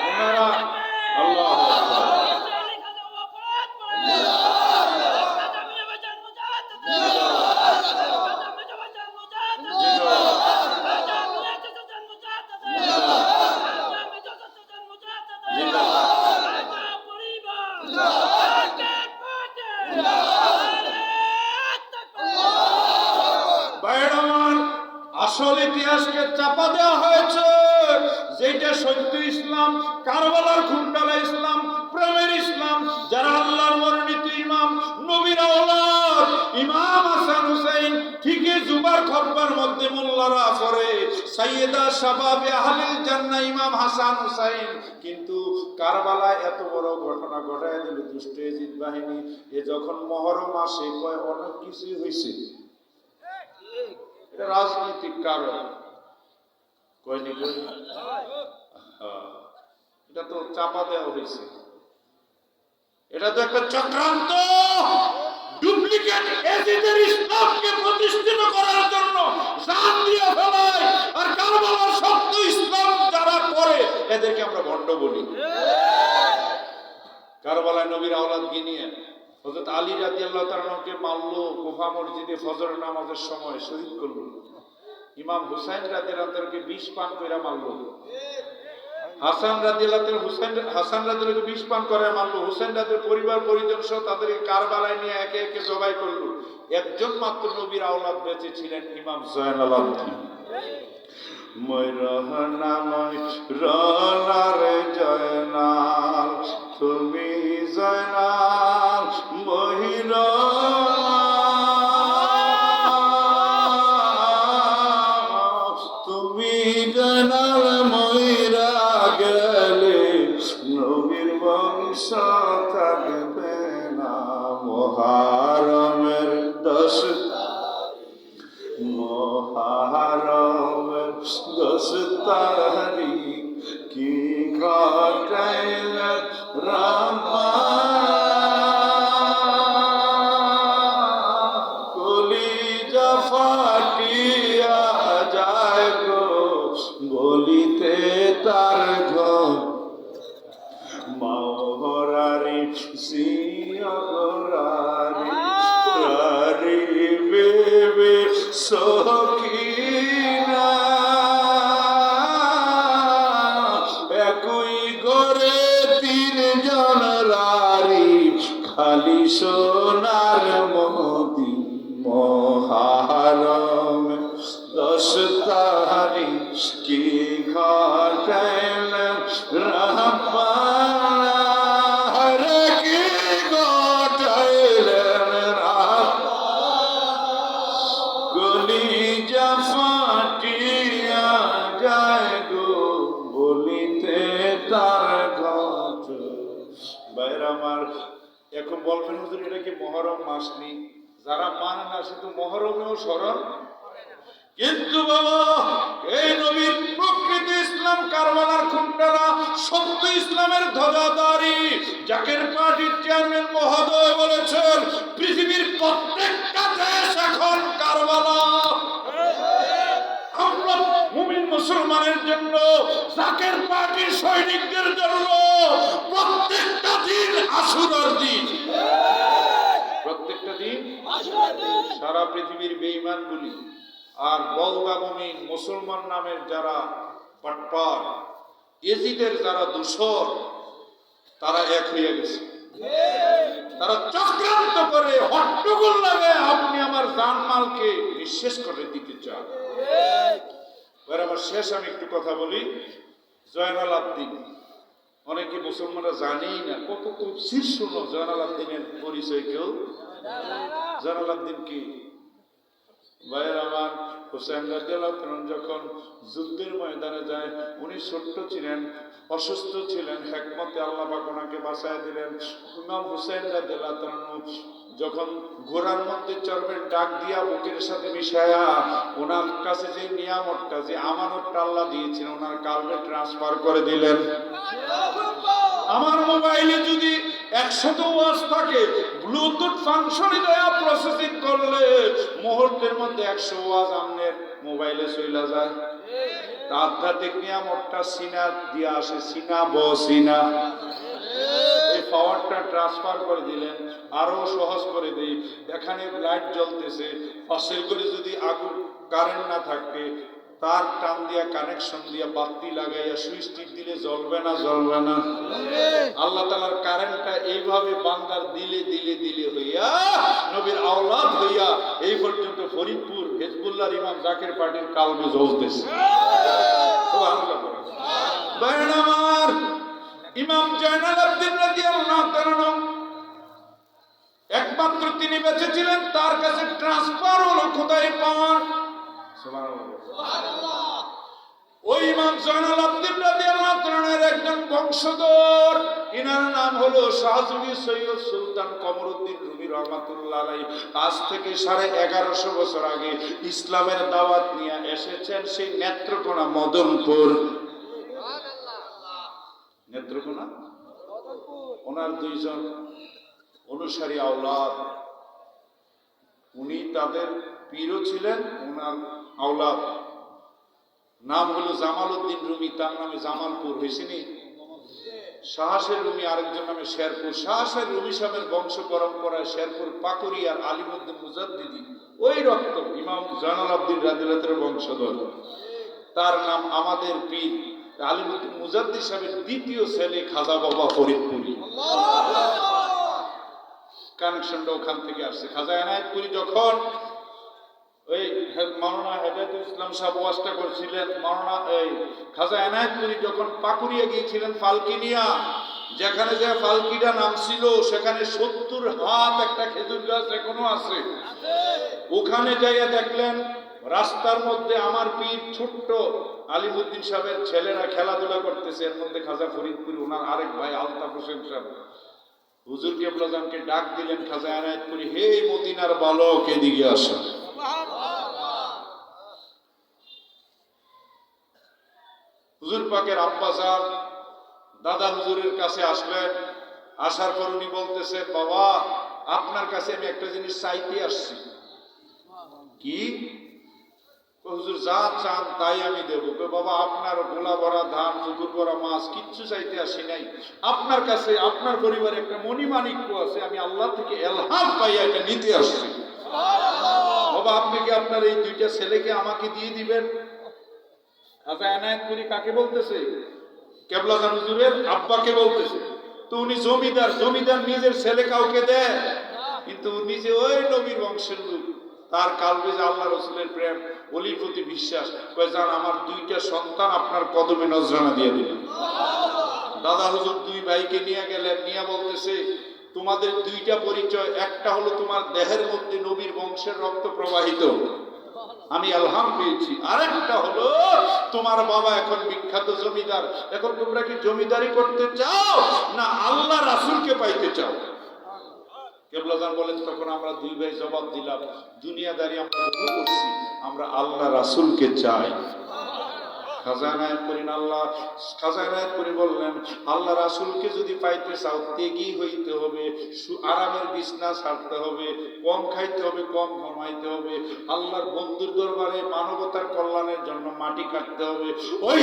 ওনারা আল্লাহ আসল ইতিহাসকে চাপা দেওয়া হয়েছে। যেটা সত্য ইসলাম, কারবালার খুনডালা ইসলাম, প্রেমের ইসলাম, যারা আল্লাহর মনোনীত ইমাম, নবীর আওলাদ ইমাম হাসান হুসাইন, ঠিকই জুবার খতবার মধ্যে মোল্লারা পড়ে সাইয়েদা শাবাবে আহলিল জান্নাহ ইমাম হাসান হুসাইন। কিন্তু কারবালায় এত বড় ঘটনা ঘটায় দিল দুষ্ট ইয়াজিদ বাহিনী। এ যখন মুহররম মাসে কয় অনেক কিছু হয়েছে, এটা রাজনৈতিক কারণ কয়নি, এটা তো চাপা দেওয়া হয়েছে। এটা তো একটা চক্রান্ত, ডুপ্লিকেট ইয়াজিদের ইসলামকে প্রতিষ্ঠিত করার জন্য জান দিয়ে ফেলায়। আর কারবালার সত্য ইসলাম যারা করে এদেরকে আমরা ভণ্ড বলি। কারবালায় নবীর আওলাদ গিনিয়ে হযরত আলী রাদিয়াল্লাহু তাআলা কে মারলো, কুফা মসজিদে ফজরের নামাজের সময় শহীদ করলো। ইমাম হুসাইন রাদিয়াল্লাহু তাআলাকে বিষ পান কইরা মারলো। হাসান রাদিয়াল্লাহু তাআলা হাসান রাদিয়াল্লাহু বিষ পান করে মারলো। হুসাইন রাদিয়াল্লাহু পরিবার পরিজন সহ তাদেরকে কারবালায় নিয়ে একে একে জবাই করলো। একজন মাত্র নবীর আওলাদ বেঁচে ছিলেন, ইমাম জয়নুল আবদিন। ময়রহনা ময়রনারে জয়নাল, তুমি জয়নাল মহিরা, তুমি জয়নাল মহিরা গেলে নবীর বংশ থাকবে না। মুহররমের 10 মুহররমের 10 তারিখ কি ঘটাইলেন রামা, কলিজা ফাটিয়া যায় গো বলিতে তার ঘর। মাওহরারি সিয়াগরারি রারি বেবে সখিনা, একই ঘরে 3 জন রারি খালি সোনার মোদি। মুহররম 10 তারিখ কি ঘটাইলেন রাব্বানা, হরে কি ঘটাইলেন রাব্বানা, কলিজা ফাটিয়া যায় গো বলিতে তার ঘট। ভাইরা আমার, এখন বলবেন হুজুর এটা কি মুহররম মাস নেই? যারা মানে না শুধু মুহররমেও স্মরণ। কিন্তু বাবা, এই নবীর প্রকৃত ইসলাম কারবালার খুনডালা সত্য ইসলামের ধ্বজাধারী জাকের পার্টির চেয়ারম্যান মহোদয় বলেছেন, পৃথিবীর প্রত্যেকটা দেশ এখন কারবালা। আমরা মুমিন মুসলমানের জন্য, জাকের পার্টির সৈনিকদের জন্য প্রত্যেকটা দিন আশুরার দিন। প্রত্যেকটা দিন সারা পৃথিবীর বেঈমানগুলি আর বলদা মুমিন মুসলমান নামের যারা পাটপার, ইয়াজিদের যারা দূষর, তারা এক হয়ে গেছে। তারা চক্রান্ত করে হট্টগোল লাগে আপনি আমার জানমালকে নিঃশেষ করে দিতে চান। আমার শেষ আমি একটু কথা বলি। জয়নুল আবদিন অনেকে মুসলমানরা জানেই না, কত তফসির শুনো জয়নুল আবদিনের পরিচয় কেউ। জয়নুল আবদিন কি? ভাইয়ের আমার, হুসাইন রাদিয়াল্লাহু তাআলা যখন যুদ্ধের ময়দানে যায়, উনি ছোট্ট ছিলেন, অসুস্থ ছিলেন, হিকমতে আল্লাহ পাক ওনাকে বাঁচায় দিলেন। ইমাম হুসাইন রাদিয়াল্লাহু তাআলা যখন ঘোড়ার মধ্যে চড়বেন, ডাক দিয়া বুকের সাথে মিশায়া ওনার কাছে যে নিয়ামতটা, যে আমানতটা আল্লাহ দিয়েছেন, ওনার কালবে ট্রান্সফার করে দিলেন। আমার মোবাইলে যদি 100 ওয়াজ থাকে, ব্লুটুথ ফাংশনে দেয়া প্রসেসিং করলে মুহূর্তের মধ্যে 100 ওয়াজ আপনার মোবাইলে চলে যায়। তা আধ্যাত্মিক নিয়ামতটা সিনা দিয়া আসে, সিনা বসিনা এই পাওয়ারটা ট্রান্সফার করে দিলেন, আরো সহজ করে দিই। এখানে লাইট জ্বলতেছে, ফসল করে যদি আগুন কারেন্ট না থাকে, তার টান দিয়া কানেকশন দিয়া বাতি লাগাইয়া সুইচ টিপ দিলে জ্বলবে না? জ্বলবে না? আল্লাহ তাআলার কারেন্টটা এইভাবে বান্দার দিলে দিলে দিলে হইয়া নবীর আওলাদ হইয়া এই পর্যন্ত ফরিদপুর হিজবুল্লাহর ইমাম জাকের পার্টির কালবে জ্বলতেছে। সুবহানাল্লাহ। বাইরে আমার ইমাম জয়নাল আবেদিন রাদিয়াল্লাহু তাআলা একমাত্র তিনি বেঁচে ছিলেন, তার কাছে ট্রান্সফার হলো খোদাই পাওয়ার। সুবহানাল্লাহ। ওই ইমাম জয়নাল আবেদিন রাদিয়াল্লাহু তাআলার একজন বংশধর, ইনার নাম হলো শাহজুলি সৈয়দ সুলতান কমরউদ্দিন রুমি রহমাতুল্লাহ আলাইহি। আজ থেকে 1150 বছর আগে ইসলামের দাওয়াত নিয়ে এসেছেন সেই নেত্রকোনা মদনপুর। নেত্রকোনা ওনার দুইজন অনুসারী আওলাদ, উনি তাদের পীরও ছিলেন, ওনার আওলাদ নাম হলো জামাল উদ্দিন রুমি, তার নামে জামালপুর হয়েছেনি। শাহাসের রুমি আরেকজন নামে শেরপুর। শাহাসের রুমি সাহেবের বংশ পরম্পরায় শেরপুর পাকুড়ি আর আলিমউদ্দিন মুজাদ্দিদি ওই রক্ত ইমাম জয়নাল আবেদিন রাদিয়াল্লাহু তাআলার বংশধর। তার নাম আমাদের পীর আলিমউদ্দিন মুজাদ্দিদ সাহেবের দ্বিতীয় ছেলে খাজা বাবা ফরিদপুরি। কানেকশনটা ওখান থেকে আসছে। খাজা এনায়েতপুরি যখন ওই মাওলানা হেদায়েতুল ইসলাম সাহেব ওয়াজটা করছিলেন, মাওলানা এই খাজা এনায়েতপুরি যখন পাকুড়িয়া গিয়েছিলেন ফালকি নিয়া, যেখানে যে ফালকিটা নামছিল সেখানে 70 হাত একটা খেজুর গাছ এখনো আছে। ওখানে যাইয়া দেখলেন রাস্তার মধ্যে আমার পীর ছোট্ট আলিমউদ্দিন সাহেবের ছেলেরা খেলাধুলা করতেছে, এর মধ্যে খাজা ফরিদপুরি ওনার আরেক ভাই আলতাফ হোসেন সাহেব হুজুর কেবলাজানকে ডাক দিলেন, খাজা এনায়েতপুরি, হে মদিনার বালক এদিকে আসো। হুজুর পাকের আব্বাজান দাদা হুজুরের কাছে আসলেন। আসার পর উনি বলতেছে, বাবা আপনার কাছে আমি একটা জিনিস চাইতে আসছি। কি? হুজুর যা চান তাই আমি দেবো। বাবা আপনার গোলা ভরা ধান, পুকুর ভরা মাছ কিচ্ছু চাইতে আসি নাই, আপনার কাছে আপনার পরিবারে একটা মণিমাণিক্য আছে, আমি আল্লাহ থেকে এলহাম পাইয়া এটা নিতে আসছি। বাবা আপনি কি আপনার এই দুইটা ছেলেকে আমাকে দিয়ে দিবেন? খাজা এনায়েতপুরি কাকে বলতেছে? কেবলাজান হুজুরের আব্বাকে বলতেছে। তো উনি জমিদার, জমিদার নিজের ছেলে কাউকে দেয়, কিন্তু নিজে ওই নবীর বংশের লোক, তার কালবে যে আল্লাহ রসুলের প্রেম, ওলির প্রতি বিশ্বাস, কয় যান আমার দুইটা সন্তান আপনার কদমে নজরানা দিয়ে দিলেন। দাদা হুজুর দুই ভাইকে নিয়ে গেলেন, নিয়ে বলতেছে তোমাদের দুইটা পরিচয়, একটা হলো তোমার দেহের মধ্যে নবীর বংশের রক্ত প্রবাহিত, আমি আলহাম পেয়েছি, আরেকটা হলো তোমার বাবা এখন বিখ্যাত জমিদার, এখন তোমরা কি জমিদারি করতে চাও না আল্লাহ রাসূলকে পাইতে চাও? কেবলাজান বলেন, তখন আমরা দুই ভাই জবাব দিলাম, দুনিয়াদারি আমরা বহু করছি, আমরা আল্লাহ রাসূলকে চাই। খাজা এনায়েতপুরি বললেন, আল্লাহ রাসূলকে যদি পাইতে চাও ত্যাগী হইতে হবে, আরামের বিছনা ছাড়তে হবে, কম খাইতে হবে, কম ঘুমাইতে হবে, আল্লাহর বন্ধুর দরবারে মানবতার কল্যাণের জন্য মাটি কাটতে হবে। ওই